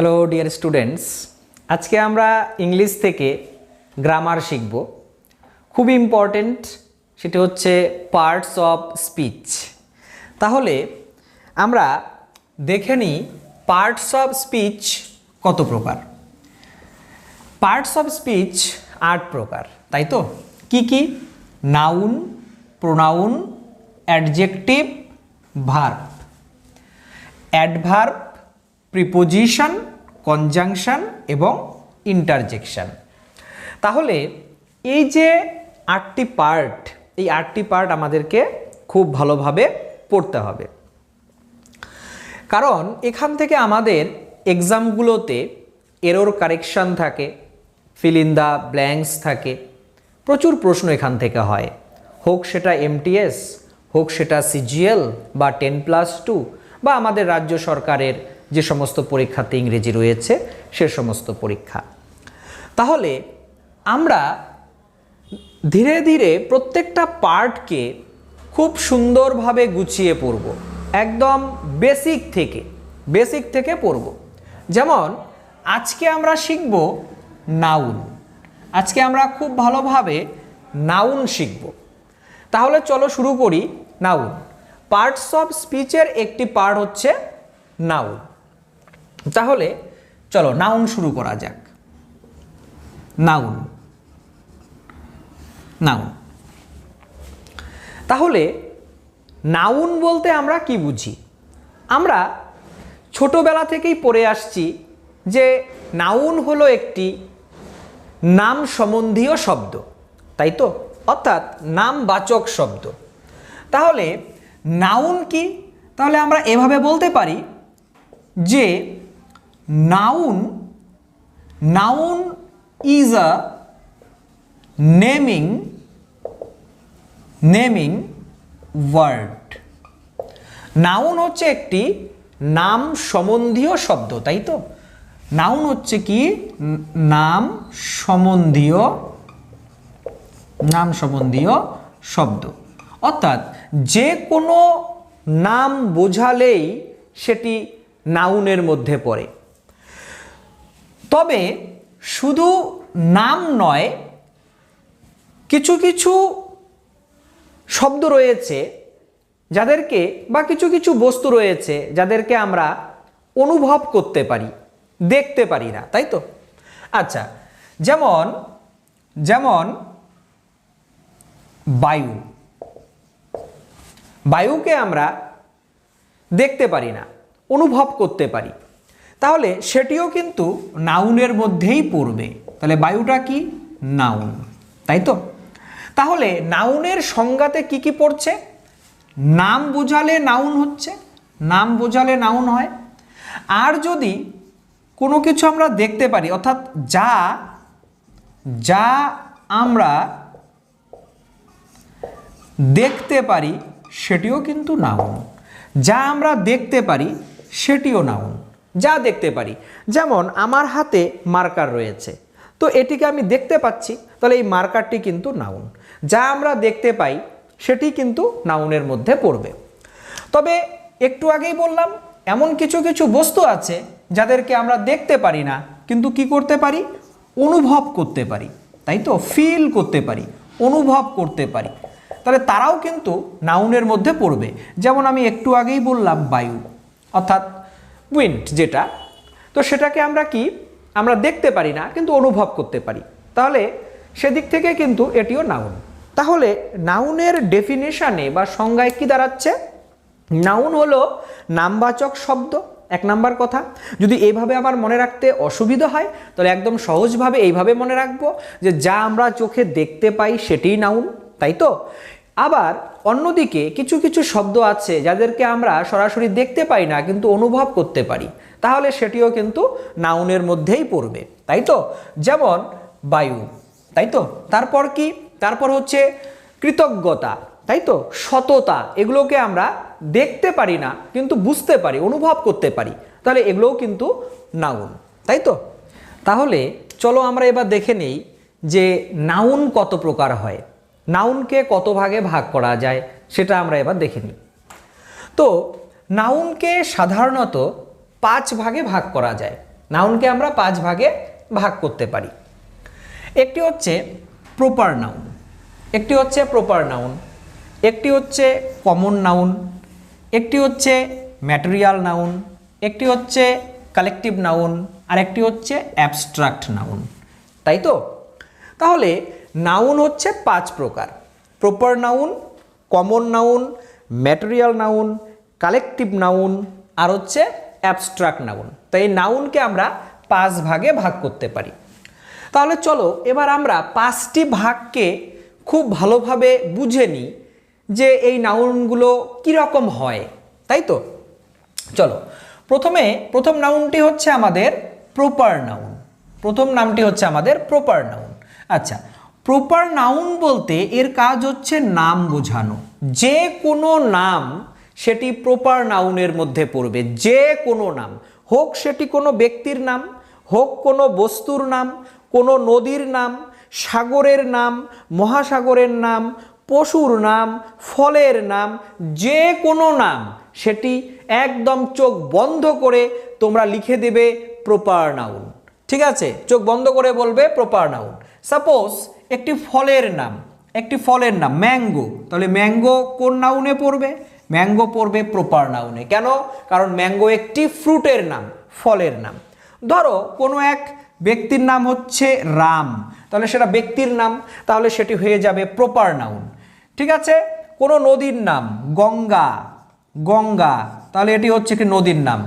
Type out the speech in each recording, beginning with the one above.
Hello dear students, আজকে আমরা English থেকে গ্রামার শিখব। খুব ইম্পর্টেন্ট, সেটা হচ্ছে পার্টস অফ স্পিচ। তাহলে আমরা দেখে নিই পার্টস অফ স্পিচ কত প্রকার। পার্টস অফ স্পিচ 8 প্রকার, তাই তো? কি কি? Noun, pronoun, adjective, verb, adverb, preposition, conjunction এবং ইন্টারজেকশন। তাহলে এই যে 8টি পার্ট, এই 8টি পার্ট আমাদেরকে খুব ভালোভাবে পড়তে হবে, কারণ এখান থেকে আমাদের এক্সামগুলোতে এরর কারেকশন থাকে, ফিল ইন দ্য ব্ল্যাঙ্কস থাকে, প্রচুর প্রশ্ন এখান থেকে হয়, হোক সেটা এমটিএস, হোক সেটা সিজিএল বা 10+2 বা আমাদের রাজ্য সরকারের যে সমস্ত পরীক্ষাতে ইংরেজি রয়েছে সে সমস্ত পরীক্ষা। তাহলে আমরা ধীরে ধীরে প্রত্যেকটা পার্টকে খুব সুন্দরভাবে গুছিয়ে পড়ব, একদম বেসিক থেকে পড়ব। যেমন আজকে আমরা শিখব নাউন। আজকে আমরা খুব ভালোভাবে নাউন শিখব। তাহলে চলো শুরু করি। নাউন, পার্টস অফ স্পিচের একটি পার্ট হচ্ছে নাউন। তাহলে চলো নাউন শুরু করা যাক। নাউন, তাহলে নাউন বলতে আমরা কি বুঝি? আমরা ছোটবেলা থেকেই পড়ে আসছি যে নাউন হলো একটি নাম সম্বন্ধীয় শব্দ, তাই তো? অর্থাৎ নামবাচক শব্দ। তাহলে নাউন কি? তাহলে আমরা এভাবে বলতে পারি যে noun is a naming word. Noun হচ্ছে একটি নাম সম্বন্ধীয় শব্দ, তাই তো? নাউন হচ্ছে কি? নাম সম্বন্ধীয় শব্দ। অর্থাৎ যে কোনো নাম বোঝালেই সেটি নাউনের মধ্যে পড়ে। তবে শুধু নাম নয়, কিছু কিছু শব্দ রয়েছে যাদেরকে, বা কিছু কিছু বস্তু রয়েছে যাদেরকে আমরা অনুভব করতে পারি, দেখতে পারি না, তাই তো? আচ্ছা, যেমন বায়ু। বায়ুকে আমরা দেখতে পারি না, অনুভব করতে পারি, তাহলে সেটিও কিন্তু নাউনের মধ্যেই পড়বে। তাহলে বায়ুটা কি? নাউন, তাই তো? তাহলে নাউনের সংজ্ঞাতে কি কি পড়ছে? নাম বোঝালে নাউন হচ্ছে, নাম বোঝালে নাউন হয়। আর যদি কোনো কিছু আমরা দেখতে পারি, অর্থাৎ যা আমরা দেখতে পারি সেটিও কিন্তু নাউন। যা আমরা দেখতে পারি সেটিও নাউন। যা দেখতে পারি, যেমন আমার হাতে মার্কার রয়েছে, তো এটিকে আমি দেখতে পাচ্ছি, তাহলে এই মার্কারটি কিন্তু নাউন। যা আমরা দেখতে পাই সেটি কিন্তু নাউনের মধ্যে পড়বে। তবে একটু আগেই বললাম, এমন কিছু কিছু বস্তু আছে যাদেরকে আমরা দেখতে পারি না, কিন্তু কি করতে পারি? অনুভব করতে পারি, তাই তো? ফিল করতে পারি, অনুভব করতে পারি, তাহলে তারাও কিন্তু নাউনের মধ্যে পড়বে। যেমন আমি একটু আগেই বললাম বায়ু, অর্থাৎ উইন্ড যেটা, তো সেটাকে আমরা কি? আমরা দেখতে পারি না, কিন্তু অনুভব করতে পারি, তাহলে সেদিক থেকে কিন্তু এটিও নাউন। তাহলে নাউনের ডেফিনেশনে বা সংজ্ঞায় কি দাঁড়াচ্ছে? নাউন হলো নামবাচক শব্দ, 1 নাম্বার কথা। যদি এইভাবে আমার মনে রাখতে অসুবিধা হয়, তাহলে একদম সহজভাবে এইভাবে মনে রাখবো যে যা আমরা চোখে দেখতে পাই সেটিই নাউন, তাই তো? আবার অন্যদিকে কিছু কিছু শব্দ আছে যাদেরকে আমরা সরাসরি দেখতে পাই না, কিন্তু অনুভব করতে পারি, তাহলে সেটিও কিন্তু নাউনের মধ্যেই পড়বে, তাই তো? যেমন বায়ু, তাই তো? তারপর কি? তারপর হচ্ছে কৃতজ্ঞতা, তাই তো? সততা, এগুলোকে আমরা দেখতে পারি না, কিন্তু বুঝতে পারি, অনুভব করতে পারি, তাহলে এগুলোও কিন্তু নাউন, তাই তো? তাহলে চলো আমরা এবার দেখে নেই যে নাউন কত প্রকার হয়, নাউনকে কত ভাগে ভাগ করা যায়, সেটা আমরা এবার দেখে নিই। তো নাউনকে সাধারণত 5 ভাগে ভাগ করা যায়। নাউনকে আমরা 5 ভাগে ভাগ করতে পারি। একটি হচ্ছে প্রপার নাউন, একটি হচ্ছে প্রপার নাউন, একটি হচ্ছে কমন নাউন, একটি হচ্ছে ম্যাটেরিয়াল নাউন, একটি হচ্ছে কালেকটিভ নাউন, আর একটি হচ্ছে অ্যাবস্ট্রাক্ট নাউন, তাই তো? তাহলে নাউন হচ্ছে 5 প্রকার: proper noun, common noun, material noun, collective noun, আর হচ্ছে অ্যাবস্ট্রাক্ট নাউন। তাই এই নাউনকে আমরা 5 ভাগে ভাগ করতে পারি। তাহলে চলো এবার আমরা 5টি ভাগকে খুব ভালোভাবে বুঝে নিই যে এই নাউনগুলো কীরকম হয়, তাই তো? চলো প্রথম নাউনটি হচ্ছে আমাদের প্রপার নাউন। প্রথম নামটি হচ্ছে আমাদের প্রপার নাউন। আচ্ছা, প্রপার নাউন বলতে এর কাজ হচ্ছে নাম বোঝানো। যে কোনো নাম সেটি প্রপার নাউনের মধ্যে পড়বে। যে কোনো নাম হোক, সেটি কোনো ব্যক্তির নাম হোক, কোনো বস্তুর নাম, কোনো নদীর নাম, সাগরের নাম, মহাসাগরের নাম, পশুর নাম, ফলের নাম, যে কোনো নাম সেটি একদম চোখ বন্ধ করে তোমরা লিখে দেবে প্রপার নাউন। ঠিক আছে, চোখ বন্ধ করে বলবে প্রপার নাউন। সাপোজ একটি ফলের নাম, ম্যাঙ্গো, তাহলে ম্যাঙ্গো কোন নাউনে পড়বে? ম্যাঙ্গো পড়বে প্রপার নাউনে। কেন? কারণ ম্যাঙ্গো একটি ফ্রুটের নাম, ফলের নাম। ধরো কোনো এক ব্যক্তির নাম হচ্ছে রাম, তাহলে সেটা ব্যক্তির নাম, তাহলে সেটি হয়ে যাবে প্রপার নাউন। ঠিক আছে, কোনো নদীর নাম গঙ্গা, তাহলে এটি হচ্ছে কি নদীর নাম।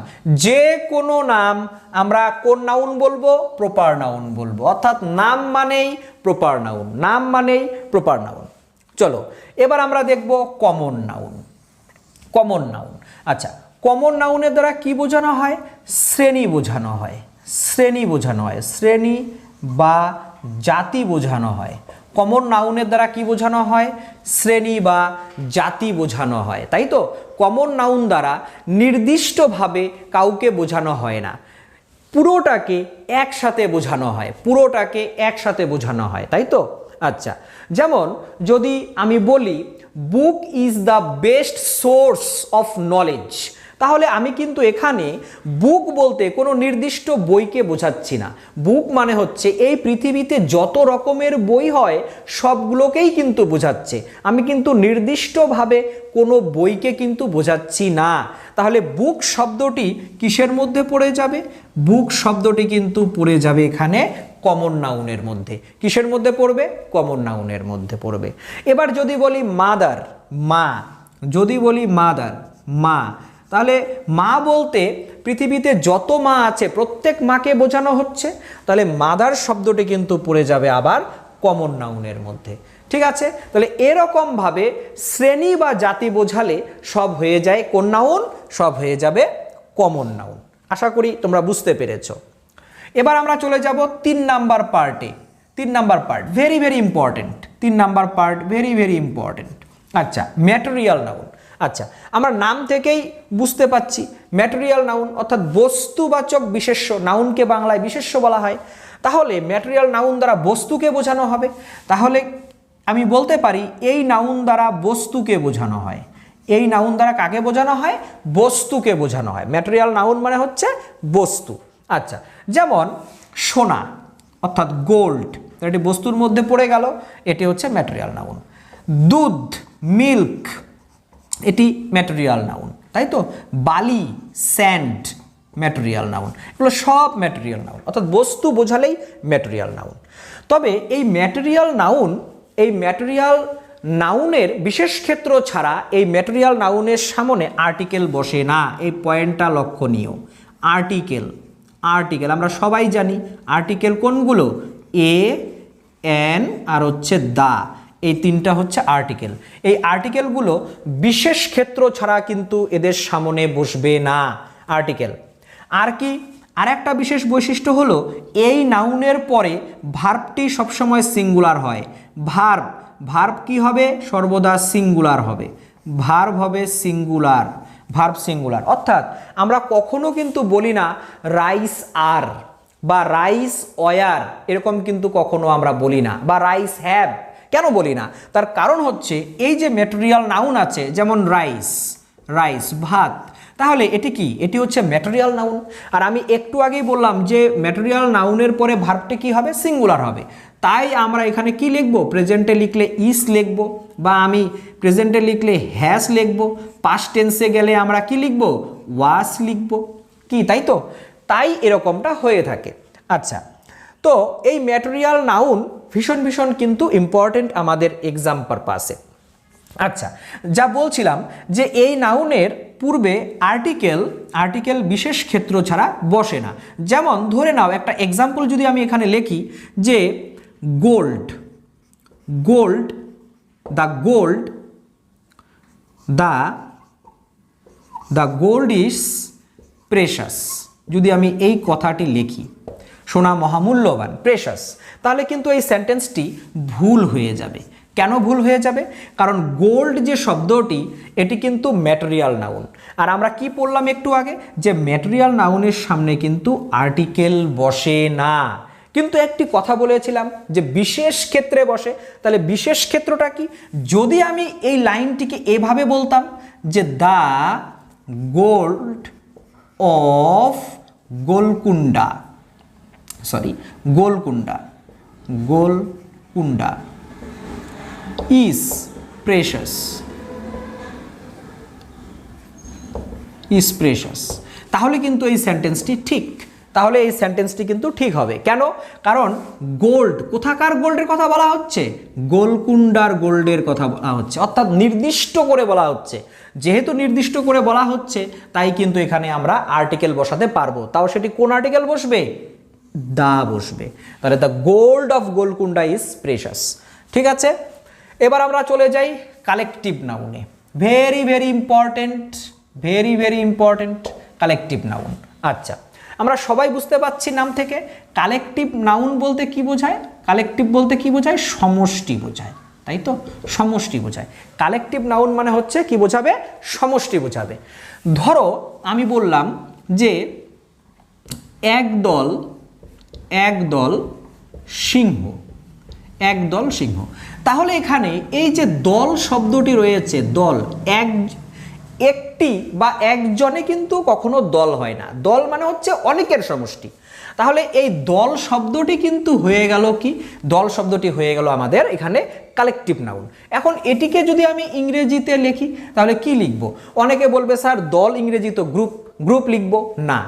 যে কোনো নাম আমরা কোন নাউন বলবো? প্রপার নাউন বলবো। অর্থাৎ নাম মানেই প্রপার নাউন, নাম মানেই প্রপার নাউন। চলো এবার আমরা দেখব কমন নাউন। কমন নাউন, আচ্ছা, কমন নাউনের দ্বারা কি বোঝানো হয়? শ্রেণী বোঝানো হয়, শ্রেণী বা জাতি বোঝানো হয়। কমন নাউনের দ্বারা কি বোঝানো হয়? শ্রেণী বা জাতি বোঝানো হয়, তাই তো? কমন নাউন দ্বারা নির্দিষ্টভাবে কাউকে বোঝানো হয় না, পুরোটাকে একসাথে বোঝানো হয়, তাই তো? আচ্ছা, যেমন যদি আমি বলি book is the best source of knowledge, তাহলে আমি কিন্তু এখানে বুক বলতে কোনো নির্দিষ্ট বইকে বোঝাচ্ছি না। বুক মানে হচ্ছে এই পৃথিবীতে যত রকমের বই হয় সবগুলোকেই কিন্তু বোঝাচ্ছে। আমি কিন্তু নির্দিষ্টভাবে কোনো বইকে কিন্তু বোঝাচ্ছি না। তাহলে বুক শব্দটি কিসের মধ্যে পড়ে যাবে? বুক শব্দটি কিন্তু পড়ে যাবে এখানে কমন নাউনের মধ্যে। কিসের মধ্যে পড়বে? কমন নাউনের মধ্যে পড়বে। এবার যদি বলি মাদার, মা, তাহলে মা বলতে পৃথিবীতে যত মা আছে প্রত্যেক মাকে বোঝানো হচ্ছে, তাহলে মাদার শব্দটি কিন্তু পড়ে যাবে আবার কমন নাউনের মধ্যে। ঠিক আছে, তাহলে এরকমভাবে শ্রেণী বা জাতি বোঝালে সব হয়ে যায় কোন নাউন? সব হয়ে যাবে কমন নাউন। আশা করি তোমরা বুঝতে পেরেছো। এবার আমরা চলে যাব 3 নাম্বার পার্টে। 3 number part very very important. 3 number part very very important. আচ্ছা, ম্যাটেরিয়াল নাউন। আচ্ছা, আমরা নাম থেকেই বুঝতে পাচ্ছি ম্যাটেরিয়াল নাউন অর্থাৎ বস্তুবাচক বিশেষ্য। নাউনকে বাংলায় বিশেষ্য বলা হয়। তাহলে ম্যাটেরিয়াল নাউন দ্বারা বস্তুকে বোঝানো হবে। তাহলে আমি বলতে পারি এই নাউন দ্বারা বস্তুকে বোঝানো হয়। এই নাউন দ্বারা কাকে বোঝানো হয়? বস্তুকে বোঝানো হয়। ম্যাটেরিয়াল নাউন মানে হচ্ছে বস্তু। আচ্ছা, যেমন সোনা অর্থাৎ গোল্ড, এটি বস্তুর মধ্যে পড়ে গেল, এটি হচ্ছে ম্যাটেরিয়াল নাউন। দুধ, মিল্ক, এটি ম্যাটেরিয়াল নাউন, তাই তো? বালি, স্যান্ড, ম্যাটেরিয়াল নাউন। এগুলো সব ম্যাটেরিয়াল নাউন, অর্থাৎ বস্তু বোঝালেই ম্যাটেরিয়াল নাউন। তবে এই ম্যাটেরিয়াল নাউনের বিশেষ ক্ষেত্র ছাড়া এই ম্যাটেরিয়াল নাউনের সামনে আর্টিকেল বসে না। এই পয়েন্টটা লক্ষণীয়। আর্টিকেল আমরা সবাই জানি। আর্টিকেল কোনগুলো? এ, এন আর হচ্ছে দা, এই 3টা হচ্ছে আর্টিকেল। এই আর্টিকেলগুলো বিশেষ ক্ষেত্র ছাড়া কিন্তু এদের সামনে বসবে না আর্টিকেল। আর কি আরেকটা বিশেষ বৈশিষ্ট্য হলো এই নাউনের পরে ভার্বটি সবসময় সিঙ্গুলার হয়। ভার্ব কি হবে? সর্বদা সিঙ্গুলার হবে। ভার্ব হবে সিঙ্গুলার, ভার্ব সিঙ্গুলার। অর্থাৎ আমরা কখনো কিন্তু বলি না রাইস আর বা রাইস ওয়ার, এরকম কিন্তু কখনো আমরা বলি না। বা রাইস হ্যাভ, কেন বলি না? তার কারণ হচ্ছে এই যে ম্যাটেরিয়াল নাউন আছে, যেমন রাইস ভাত, তাহলে এটি কি? এটি হচ্ছে ম্যাটেরিয়াল নাউন। আর আমি একটু আগেই বললাম যে ম্যাটেরিয়াল নাউনের পরে ভার্বটি কি হবে? সিঙ্গুলার হবে। তাই আমরা এখানে কি লিখব? প্রেজেন্টে লিখলে ইস লিখব, বা আমি প্রেজেন্টে লিখলে হ্যাজ লিখব, পাস্ট টেন্সে গেলে আমরা কি লিখব? ওয়াস লিখব। কি তাই তো? তাই এরকমটা হয়ে থাকে। আচ্ছা, তো এই ম্যাটেরিয়াল নাউন ভীষণ ভীষণ কিন্তু ইম্পর্টেন্ট আমাদের এক্সাম পারপাসে। আচ্ছা, যা বলছিলাম যে এই নাউনের পূর্বে আর্টিকেল বিশেষ ক্ষেত্র ছাড়া বসে না। যেমন ধরে নাও একটা এক্সাম্পল যদি আমি এখানে লিখি যে gold, the gold is precious, যদি আমি এই কথাটি লিখি, সোনা মহামূল্যবান, প্রেশাস, তাহলে কিন্তু এই সেন্টেন্সটি ভুল হয়ে যাবে। কেন ভুল হয়ে যাবে? কারণ গোল্ড যে শব্দটি এটি কিন্তু ম্যাটেরিয়াল নাউন। আর আমরা কি পড়লাম একটু আগে? যে ম্যাটেরিয়াল নাউনের সামনে কিন্তু আর্টিকেল বসে না, কিন্তু একটি কথা বলেছিলাম যে বিশেষ ক্ষেত্রে বসে। তাহলে বিশেষ ক্ষেত্রটা কি? যদি আমি এই লাইনটিকে এভাবে বলতাম যে the gold of Golconda is precious, তাহলে কিন্তু এই সেন্টেন্সটি ঠিক, তাহলে এই সেন্টেন্সটি কিন্তু ঠিক হবে। কেন? কারণ গোল্ড, কোথাকার গোল্ডের কথা বলা হচ্ছে? গোলকুন্ডার গোল্ডের কথা বলা হচ্ছে, অর্থাৎ নির্দিষ্ট করে বলা হচ্ছে। যেহেতু নির্দিষ্ট করে বলা হচ্ছে, তাই কিন্তু এখানে আমরা আর্টিকেল বসাতে পারবো। তাও সেটি কোন আর্টিকেল বসবে? দা বসবে। তাহলে the gold of Golconda is precious. ঠিক আছে, এবার আমরা চলে যাই কালেকটিভ নাউনে। Very very important collective noun. আচ্ছা, আমরা সবাই বুঝতে পারছি নাম থেকে কালেকটিভ নাউন বলতে কি বোঝায়? কালেকটিভ বলতে কি বোঝায়? সমষ্টি বোঝায়, তাই তো? সমষ্টি বোঝায়। কালেকটিভ নাউন মানে হচ্ছে কি বোঝাবে? সমষ্টি বোঝাবে। ধরো আমি বললাম যে একদল সিংহ, তাহলে এখানে এই যে দল শব্দটি রয়েছে, দল, একটি বা একজনে কিন্তু কখনো দল হয় না। দল মানে হচ্ছে অনেকের সমষ্টি। তাহলে এই দল শব্দটি কিন্তু হয়ে গেল কি? দল শব্দটি হয়ে গেল আমাদের এখানে কালেকটিভ নাউন। এখন এটিকে যদি আমি ইংরেজিতে লিখি তাহলে কি লিখব? অনেকে বলবে স্যার দল ইংরেজি তো গ্রুপ লিখব না।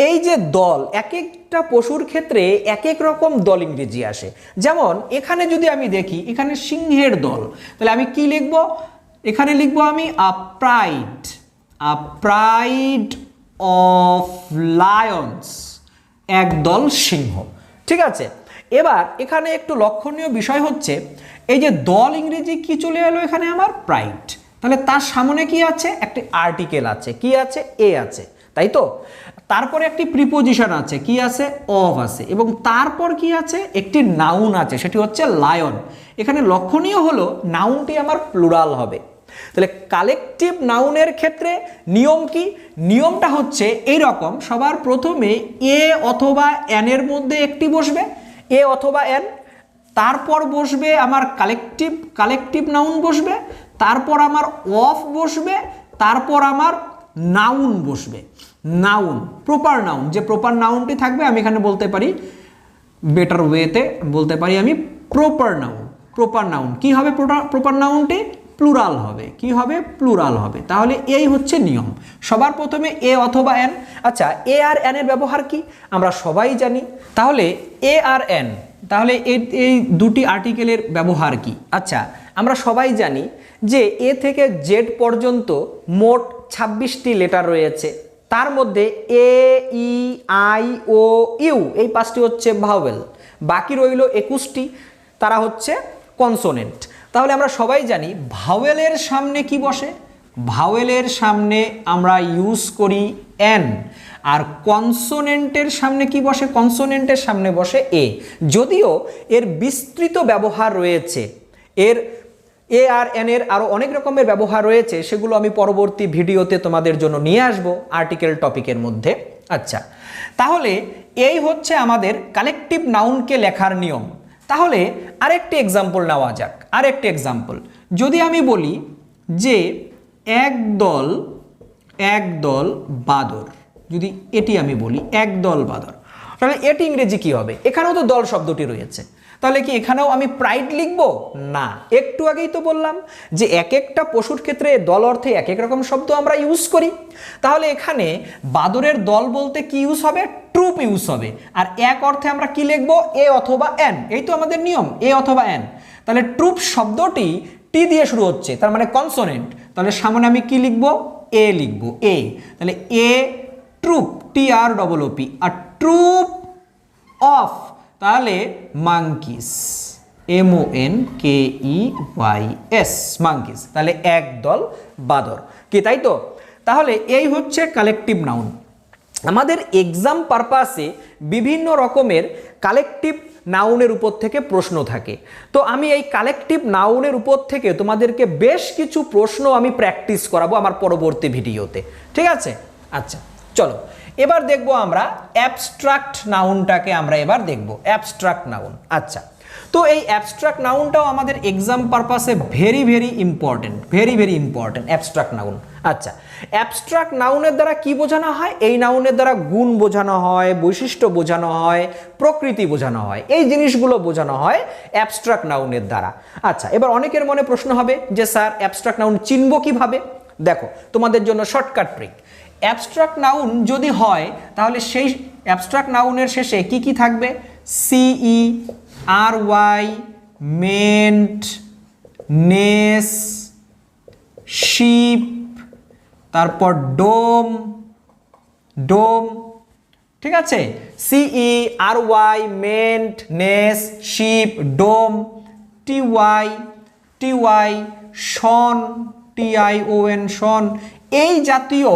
এই যে দল, এক একটা পশুর ক্ষেত্রে এক এক রকম দল ইংরেজি আসে। যেমন এখানে যদি আমি দেখি, এখানে সিংহের দল, তাহলে আমি কি লিখব? এখানে লিখব আমি আ প্রাইড অফ লায়ন্স, একদল সিংহ। ঠিক আছে, এবার এখানে একটু লক্ষণীয় বিষয় হচ্ছে এই যে দল ইংরেজি কি চলে এলো এখানে আমার? প্রাইড। তাহলে তার সামনে কি আছে? একটি আর্টিকেল আছে, কি আছে? এ আছে, তাই তো? তারপরে একটি প্রিপোজিশন আছে, কি আছে? অফ আছে, এবং তারপর কি আছে? একটি নাউন আছে, সেটি হচ্ছে লায়ন। এখানে লক্ষণীয় হলো নাউনটি আমার প্লুরাল হবে। তাহলে কালেকটিভ নাউনের ক্ষেত্রে নিয়ম কি? নিয়মটা হচ্ছে এই রকম, সবার প্রথমে এ অথবা এন এর মধ্যে একটি বসবে, এ অথবা এন, তারপর বসবে আমার কালেকটিভ নাউন বসবে, তারপর আমার অফ বসবে, তারপর আমার নাউন বসবে। নাউন, প্রপার নাউন, যে প্রপার নাউনটি থাকবে আমি এখানে বলতে পারি, বেটার ওয়েতে বলতে পারি আমি প্রপার নাউন। কি হবে প্রপার নাউনটি? প্লুরাল হবে। কি হবে? প্লুরাল হবে। তাহলে এই হচ্ছে নিয়ম, সবার প্রথমে এ অথবা এন। আচ্ছা, এ আর এন এর ব্যবহার কি আমরা সবাই জানি। তাহলে এ আর এন, তাহলে এই দুটি আর্টিকেলের ব্যবহার কি? আচ্ছা, আমরা সবাই জানি যে এ থেকে জেড পর্যন্ত মোট 26টি লেটার রয়েছে। তার মধ্যে এ, ই, আই, ও, ইউ এই 5টি হচ্ছে ভাওয়েল, বাকি রইল 21টি, তারা হচ্ছে কনসোনেন্ট। তাহলে আমরা সবাই জানি ভাওয়েলের সামনে কি বসে? ভাওয়েলের সামনে আমরা ইউজ করি এন। আর কনসোনেন্টের সামনে কি বসে? কনসোনেন্টের সামনে বসে এ। যদিও এর বিস্তৃত ব্যবহার রয়েছে, এর এ আর এন এর আরও অনেক রকমের ব্যবহার রয়েছে, সেগুলো আমি পরবর্তী ভিডিওতে তোমাদের জন্য নিয়ে আসবো আর্টিকেল টপিকের মধ্যে। আচ্ছা, তাহলে এই হচ্ছে আমাদের কালেকটিভ নাউনকে লেখার নিয়ম। তাহলে আরেকটি এক্সাম্পল নেওয়া যাক। আরেকটি এক্সাম্পল যদি আমি বলি যে একদল একদল বাদর, যদি এটি আমি বলি একদল বাদর, তাহলে এটি ইংরেজি কি হবে? এখানেও তো দল শব্দটি রয়েছে, তাহলে কি এখানেও আমি প্রাইড লিখব? না, একটু আগেই তো বললাম যে এক একটা পশুর ক্ষেত্রে দল অর্থে এক এক রকম শব্দ আমরা ইউজ করি। তাহলে এখানে বাদরের দল বলতে কি ইউজ হবে? ট্রুপ ইউজ হবে। আর এক অর্থে আমরা কি লিখব? এ অথবা এন, এই তো আমাদের নিয়ম, এ অথবা এন। তাহলে ট্রুপ শব্দটি টি দিয়ে শুরু হচ্ছে, তার মানে কনসোনেন্ট, তাহলে সামনে আমি কি লিখব? এ লিখব, এ। তাহলে এ ট্রুপ, TROOP, আর ট্রুপ অফ তাহলে মাঙ্কিস, MONKEYS, মাঙ্কিস, তাহলে একদল বাদর, কি তাই তো? তাহলে এই হচ্ছে কালেকটিভ নাউন। আমাদের এক্সাম পারপাসে বিভিন্ন রকমের কালেকটিভ নাউনের উপর থেকে প্রশ্ন থাকে, তো আমি এই কালেকটিভ নাউনের উপর থেকে তোমাদেরকে বেশ কিছু প্রশ্ন আমি প্র্যাকটিস করাবো আমার পরবর্তী ভিডিওতে, ঠিক আছে? আচ্ছা, চলো এবার দেখব আমরা অ্যাবস্ট্রাক্ট নাউনটাকে, আমরা এবার দেখব অ্যাবস্ট্রাক্ট নাউন। আচ্ছা, তো এই অ্যাবস্ট্রাক্ট নাউনটাও আমাদের এক্সাম পারপাসে very very important, very very important abstract noun. আচ্ছা, অ্যাবস্ট্রাক্ট নাউনের দ্বারা কি বোঝানো হয়? এই নাউনের দ্বারা গুণ বোঝানো হয়, বৈশিষ্ট্য বোঝানো হয়, প্রকৃতি বোঝানো হয়, এই জিনিসগুলো বোঝানো হয় অ্যাবস্ট্রাক্ট নাউনের দ্বারা। আচ্ছা, এবার অনেকের মনে প্রশ্ন হবে যে স্যার অ্যাবস্ট্রাক্ট নাউন চিনব কিভাবে? দেখো, তোমাদের জন্য শর্টকাট ট্রিক। অ্যাবস্ট্রাক্ট নাউন যদি হয় তাহলে সেই অ্যাবস্ট্রাক্ট নাউনের শেষে কি কি থাকবে? CERY, মেন্ট, নেস, শিপ, তারপর ডোম, ডোম, ঠিক আছে? CERY, মেন্ট, নেস, শিপ, ডোম, TY, শন, TION, শন, এই জাতীয়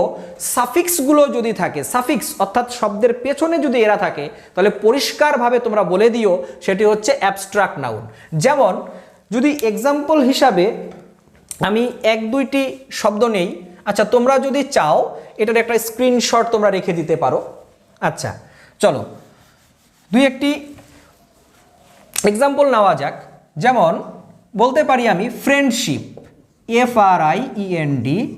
সাফিক্সগুলো যদি থাকে, সাফিক্স অর্থাৎ শব্দের পেছনে যদি এরা থাকে, তাহলে পরিষ্কারভাবে তোমরা বলে দিও সেটি হচ্ছে অ্যাবস্ট্রাক্ট নাউন। যেমন যদি এক্সাম্পল হিসাবে আমি এক দুইটি শব্দ নেই, আচ্ছা তোমরা যদি চাও এটার একটা স্ক্রিনশট তোমরা রেখে দিতে পারো। আচ্ছা চলো দুই একটি এক্সাম্পল নেওয়া যাক। যেমন বলতে পারি আমি ফ্রেন্ডশিপ, FRIENDSHIP,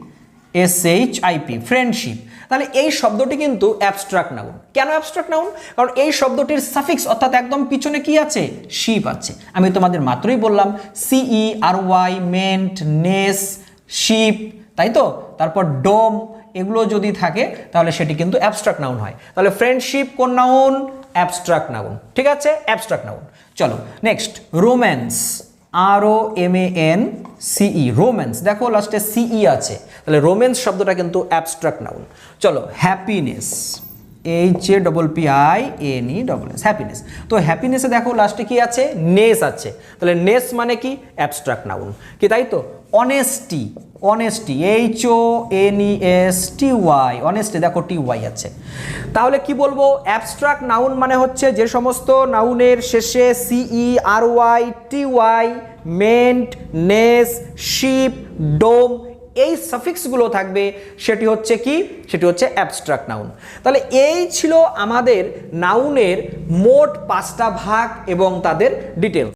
ফ্রেন্ডশিপ। তাহলে এই শব্দটি কিন্তু অ্যাবস্ট্রাক্ট নাউন। কেন অ্যাবস্ট্রাক্ট নাউন? কারণ এই শব্দটির সাফিক্স অর্থাৎ একদম পিছনে কি আছে? শিপ আছে। আমি তোমাদের মাত্রই বললাম CERY, মেন্ট, নেস, শিপ, তাই তো? তারপর ডোম, এগুলো যদি থাকে তাহলে সেটি কিন্তু অ্যাবস্ট্রাক্ট নাউন হয়। তাহলে ফ্রেন্ডশিপ কোন নাউন? অ্যাবস্ট্রাক্ট নাউন, ঠিক আছে? Abstract noun. চলো নেক্সট, রোম্যান্স, ROMANCE, রোম্যান্স, দেখো লাস্টে CE আছে, তাহলে রোম্যান্স শব্দটা কিন্তু অ্যাবস্ট্রাক্ট নাউন। চলো হ্যাপিনেস, HAPPINESS, হ্যাপিনেস। তো হ্যাপিনেসে দেখো লাস্টে কি আছে? নেস আছে, তাহলে নেস মানে কি? অ্যাবস্ট্রাক্ট নাউন, কি তাই তো? অনেস্টি, অনেস্টি, HONESTY, অনেস্টি, দেখো TY আছে। তাহলে কি বলবো? অ্যাবস্ট্রাক্ট নাউন মানে হচ্ছে যে সমস্ত নাউনের শেষে CERY, TY, মেন্ট, নেস, শিপ, ডোম এই সাফিক্সগুলো থাকবে, সেটি হচ্ছে কি? সেটি হচ্ছে অ্যাবস্ট্রাক্ট নাউন। তাহলে এই ছিল আমাদের নাউনের মোট 5টা ভাগ এবং তাদের ডিটেলস।